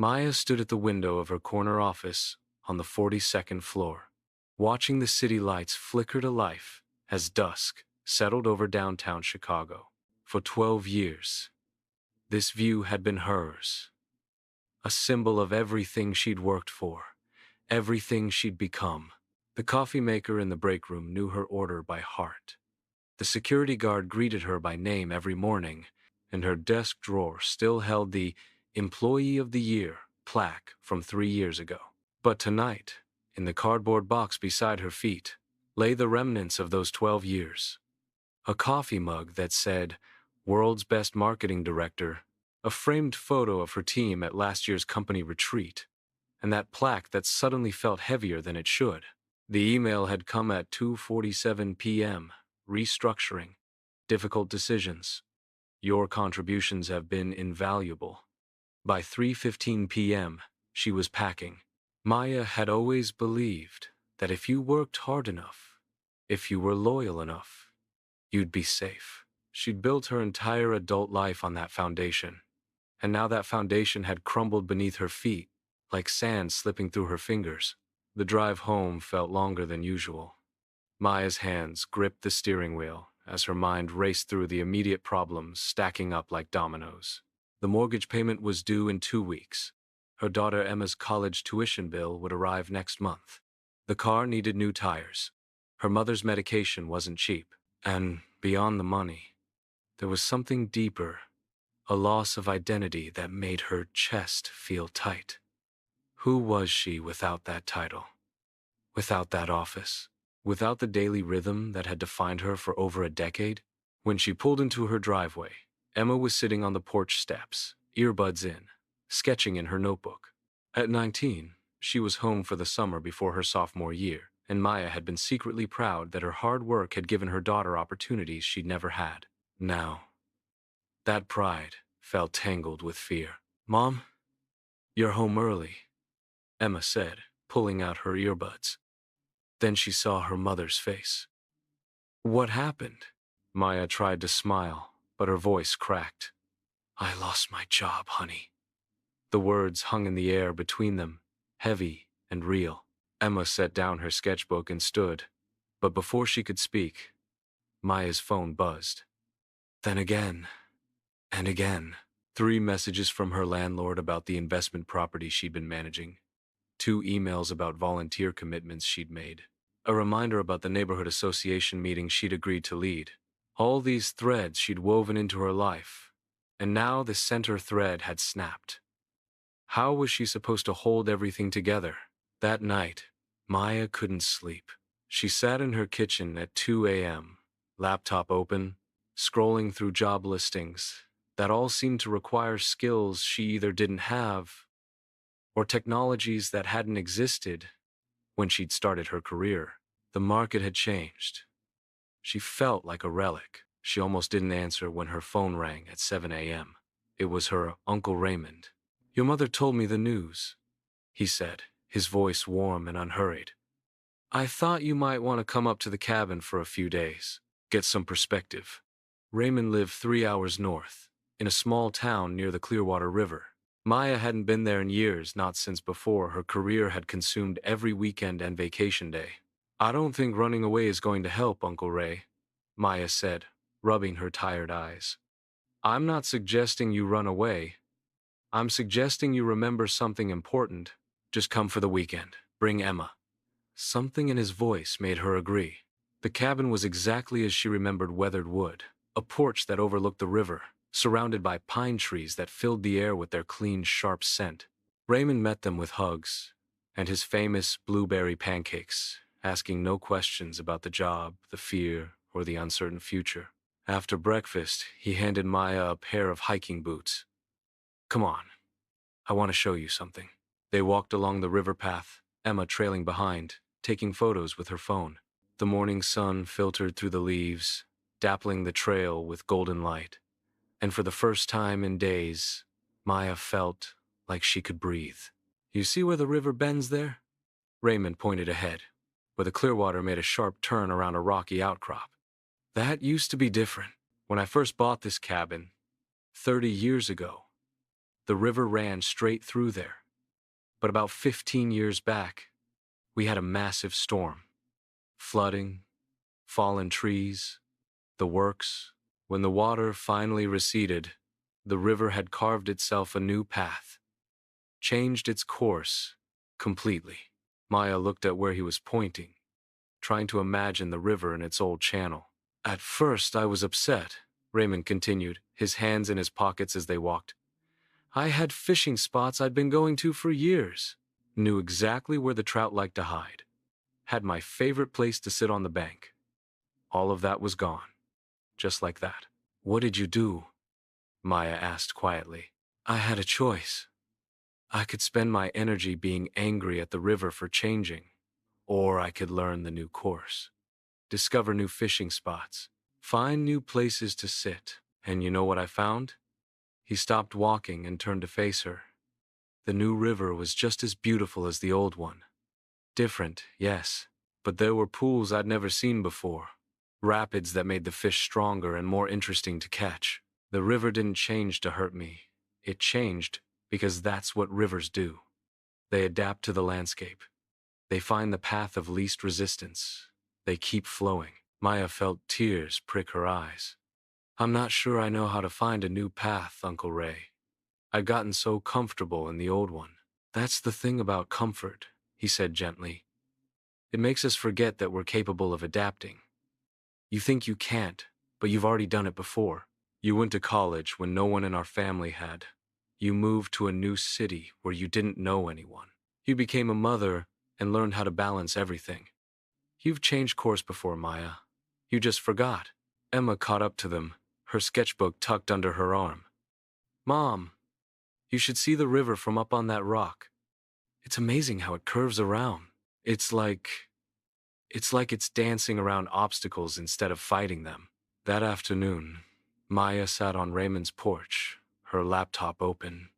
Maya stood at the window of her corner office on the 42nd floor, watching the city lights flicker to life as dusk settled over downtown Chicago. For 12 years, this view had been hers, a symbol of everything she'd worked for, everything she'd become. The coffee maker in the break room knew her order by heart. The security guard greeted her by name every morning, and her desk drawer still held the Employee of the Year plaque from 3 years ago. But tonight, in the cardboard box beside her feet, lay the remnants of those 12 years. A coffee mug that said, World's Best Marketing Director, a framed photo of her team at last year's company retreat, and that plaque that suddenly felt heavier than it should. The email had come at 2:47 p.m., restructuring, difficult decisions. Your contributions have been invaluable. By 3:15 p.m., she was packing. Maya had always believed that if you worked hard enough, if you were loyal enough, you'd be safe. She'd built her entire adult life on that foundation, and now that foundation had crumbled beneath her feet, like sand slipping through her fingers. The drive home felt longer than usual. Maya's hands gripped the steering wheel as her mind raced through the immediate problems stacking up like dominoes. The mortgage payment was due in 2 weeks. Her daughter Emma's college tuition bill would arrive next month. The car needed new tires. Her mother's medication wasn't cheap. And beyond the money, there was something deeper, a loss of identity that made her chest feel tight. Who was she without that title? Without that office? Without the daily rhythm that had defined her for over a decade? When she pulled into her driveway, Emma was sitting on the porch steps, earbuds in, sketching in her notebook. At 19, she was home for the summer before her sophomore year, and Maya had been secretly proud that her hard work had given her daughter opportunities she'd never had. Now, that pride felt tangled with fear. "Mom, you're home early," Emma said, pulling out her earbuds. Then she saw her mother's face. "What happened?" Maya tried to smile, but her voice cracked. "I lost my job, honey." The words hung in the air between them, heavy and real. Emma set down her sketchbook and stood, but before she could speak, Maya's phone buzzed. Then again, and again. 3 messages from her landlord about the investment property she'd been managing. 2 emails about volunteer commitments she'd made. A reminder about the neighborhood association meeting she'd agreed to lead. All these threads she'd woven into her life, and now the center thread had snapped. How was she supposed to hold everything together? That night, Maya couldn't sleep. She sat in her kitchen at 2 a.m., laptop open, scrolling through job listings that all seemed to require skills she either didn't have or technologies that hadn't existed when she'd started her career. The market had changed. She felt like a relic. She almost didn't answer when her phone rang at 7 a.m. It was her Uncle Raymond. "Your mother told me the news," he said, his voice warm and unhurried. "I thought you might want to come up to the cabin for a few days, get some perspective." Raymond lived 3 hours north, in a small town near the Clearwater River. Maya hadn't been there in years, not since before her career had consumed every weekend and vacation day. "I don't think running away is going to help, Uncle Ray," Maya said, rubbing her tired eyes. "I'm not suggesting you run away. I'm suggesting you remember something important. Just come for the weekend. Bring Emma." Something in his voice made her agree. The cabin was exactly as she remembered weathered wood, a porch that overlooked the river, surrounded by pine trees that filled the air with their clean, sharp scent. Raymond met them with hugs and his famous blueberry pancakes, asking no questions about the job, the fear, or the uncertain future. After breakfast, he handed Maya a pair of hiking boots. "Come on, I want to show you something." They walked along the river path, Emma trailing behind, taking photos with her phone. The morning sun filtered through the leaves, dappling the trail with golden light. And for the first time in days, Maya felt like she could breathe. "You see where the river bends there?" Raymond pointed ahead, where the Clearwater made a sharp turn around a rocky outcrop. "That used to be different. When I first bought this cabin, 30 years ago, The river ran straight through there. But about 15 years back, we had a massive storm. Flooding, fallen trees, the works. When the water finally receded, the river had carved itself a new path, changed its course completely. Maya looked at where he was pointing, trying to imagine the river in its old channel. At first I was upset, Raymond continued, his hands in his pockets as they walked. I had fishing spots I'd been going to for years, knew exactly where the trout liked to hide, had my favorite place to sit on the bank. All of that was gone, just like that. What did you do? Maya asked quietly. I had a choice. I could spend my energy being angry at the river for changing, or I could learn the new course, discover new fishing spots, find new places to sit. And you know what I found? He stopped walking and turned to face her. The new river was just as beautiful as the old one. Different, yes, but there were pools I'd never seen before, rapids that made the fish stronger and more interesting to catch. The river didn't change to hurt me. It changed because that's what rivers do. They adapt to the landscape. They find the path of least resistance. They keep flowing. Maya felt tears prick her eyes. I'm not sure I know how to find a new path, Uncle Ray. I'd gotten so comfortable in the old one. That's the thing about comfort, he said gently. It makes us forget that we're capable of adapting. You think you can't, but you've already done it before. You went to college when no one in our family had. You moved to a new city where you didn't know anyone. You became a mother and learned how to balance everything. You've changed course before, Maya. You just forgot. Emma caught up to them, her sketchbook tucked under her arm. Mom, you should see the river from up on that rock. It's amazing how it curves around. It's like it's dancing around obstacles instead of fighting them. That afternoon, Maya sat on Raymond's porch, her laptop open,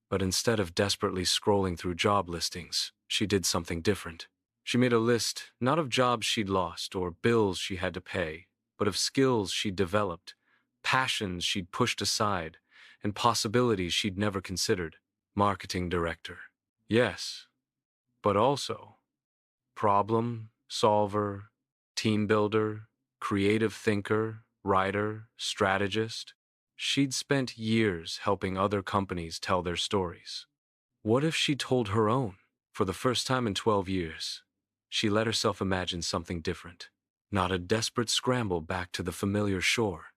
but instead of desperately scrolling through job listings, she did something different. She made a list, not of jobs she'd lost or bills she had to pay, but of skills she'd developed, passions she'd pushed aside, and possibilities she'd never considered. Marketing director. Yes, but also problem solver, team builder, creative thinker, writer, strategist. She'd spent years helping other companies tell their stories. What if she told her own? For the first time in 12 years, she let herself imagine something different. Not a desperate scramble back to the familiar shore,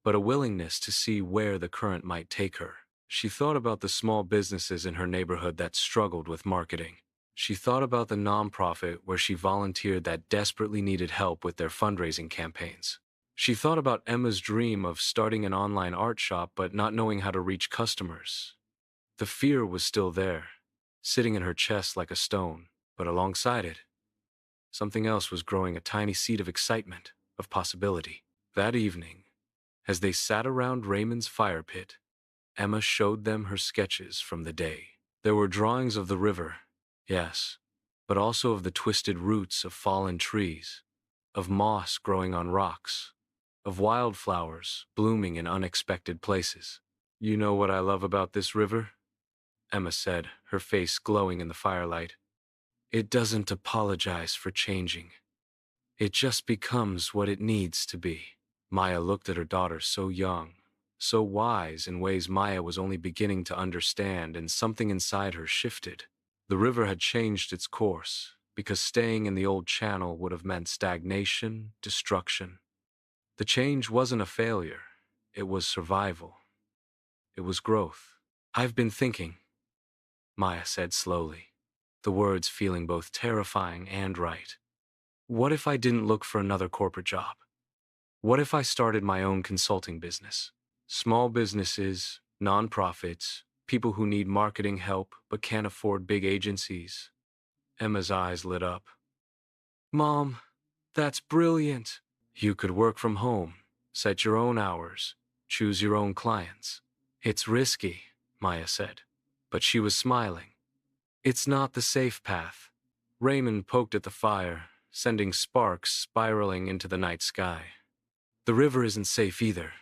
but a willingness to see where the current might take her. She thought about the small businesses in her neighborhood that struggled with marketing. She thought about the nonprofit where she volunteered that desperately needed help with their fundraising campaigns. She thought about Emma's dream of starting an online art shop but not knowing how to reach customers. The fear was still there, sitting in her chest like a stone, but alongside it, something else was growing, a tiny seed of excitement, of possibility. That evening, as they sat around Raymond's fire pit, Emma showed them her sketches from the day. There were drawings of the river, yes, but also of the twisted roots of fallen trees, of moss growing on rocks, of wildflowers blooming in unexpected places. You know what I love about this river? Emma said, her face glowing in the firelight. It doesn't apologize for changing. It just becomes what it needs to be. Maya looked at her daughter, so young, so wise in ways Maya was only beginning to understand, and something inside her shifted. The river had changed its course, because staying in the old channel would have meant stagnation, destruction. The change wasn't a failure. It was survival. It was growth. I've been thinking, Maya said slowly, the words feeling both terrifying and right. What if I didn't look for another corporate job? What if I started my own consulting business? Small businesses, nonprofits, people who need marketing help but can't afford big agencies. Emma's eyes lit up. Mom, that's brilliant. You could work from home, set your own hours, choose your own clients. It's risky, Maya said, but she was smiling. It's not the safe path. Raymond poked at the fire, sending sparks spiraling into the night sky. The river isn't safe either,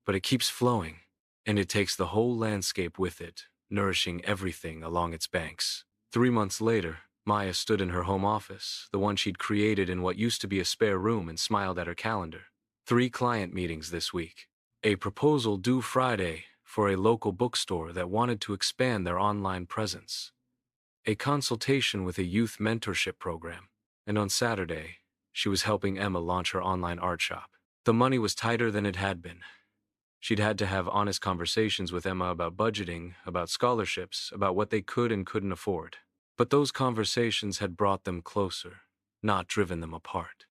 but it keeps flowing. and it takes the whole landscape with it, nourishing everything along its banks. 3 months later, Maya stood in her home office, the one she'd created in what used to be a spare room, and smiled at her calendar. 3 client meetings this week. A proposal due Friday for a local bookstore that wanted to expand their online presence. A consultation with a youth mentorship program. And on Saturday, she was helping Emma launch her online art shop. The money was tighter than it had been. She'd had to have honest conversations with Emma about budgeting, about scholarships, about what they could and couldn't afford. But those conversations had brought them closer, not driven them apart.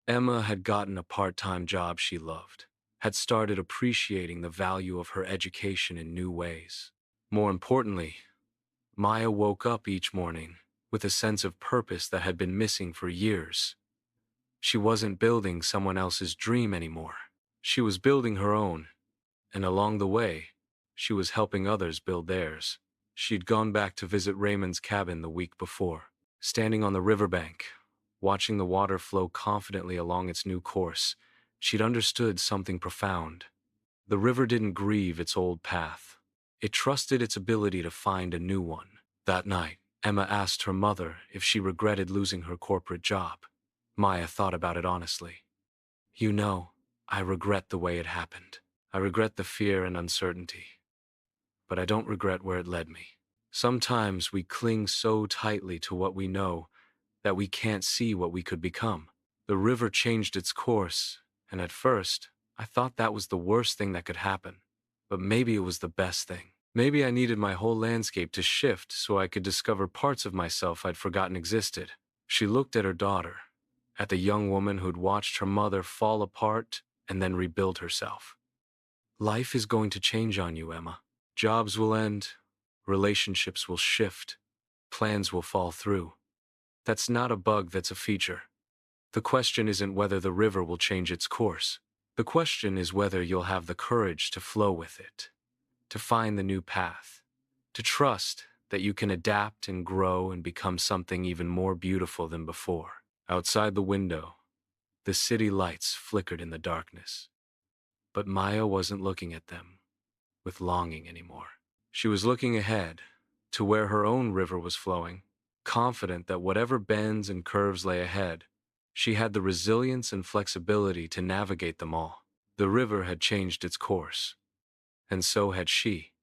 Emma had gotten a part-time job she loved, had started appreciating the value of her education in new ways. More importantly, Maya woke up each morning with a sense of purpose that had been missing for years. She wasn't building someone else's dream anymore. She was building her own, and along the way, she was helping others build theirs. She'd gone back to visit Raymond's cabin the week before, standing on the riverbank, watching the water flow confidently along its new course. She'd understood something profound. The river didn't grieve its old path. It trusted its ability to find a new one. That night, Emma asked her mother if she regretted losing her corporate job. Maya thought about it honestly. "You know, I regret the way it happened. I regret the fear and uncertainty. But I don't regret where it led me." Sometimes we cling so tightly to what we know that we can't see what we could become. The river changed its course, and at first, I thought that was the worst thing that could happen. But maybe it was the best thing. Maybe I needed my whole landscape to shift so I could discover parts of myself I'd forgotten existed. She looked at her daughter, at the young woman who'd watched her mother fall apart and then rebuild herself. Life is going to change on you, Emma. Jobs will end, relationships will shift, plans will fall through. That's not a bug, that's a feature. The question isn't whether the river will change its course. The question is whether you'll have the courage to flow with it, to find the new path, to trust that you can adapt and grow and become something even more beautiful than before. Outside the window, the city lights flickered in the darkness. But Maya wasn't looking at them with longing anymore. She was looking ahead to where her own river was flowing, confident that whatever bends and curves lay ahead, she had the resilience and flexibility to navigate them all. The river had changed its course, and so had she.